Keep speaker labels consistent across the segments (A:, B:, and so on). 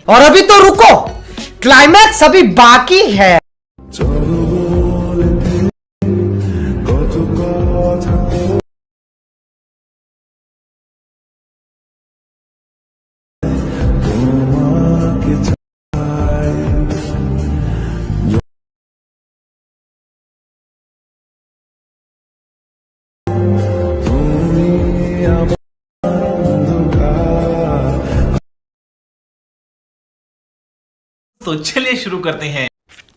A: और अभी तो रुको, क्लाइमैक्स अभी बाकी है।
B: तो चलिए शुरू करते हैं।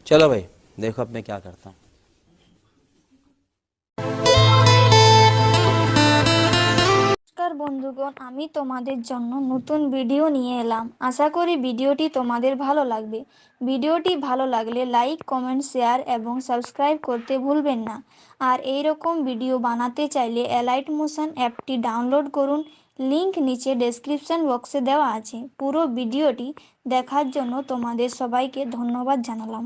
C: चलो भाई, देखो अब मैं क्या करता हूँ।
D: নমস্কার বন্ধুগণ, আমি তোমাদের জন্য নতুন ভিডিও নিয়ে এলাম। আশা করি ভিডিওটি তোমাদের ভালো লাগবে। ভিডিওটি ভালো লাগলে লাইক, কমেন্ট, শেয়ার এবং সাবস্ক্রাইব করতে ভুলবেন না। আর এই রকম ভিডিও বানাতে চাইলে অ্যালাইট মোশন অ্যাপটি ডাউনলোড করুন। লিংক নিচে ডেসক্রিপশন বক্সে দেওয়া আছে। পুরো ভিডিওটি দেখার জন্য তোমাদের সবাইকে ধন্যবাদ জানালাম।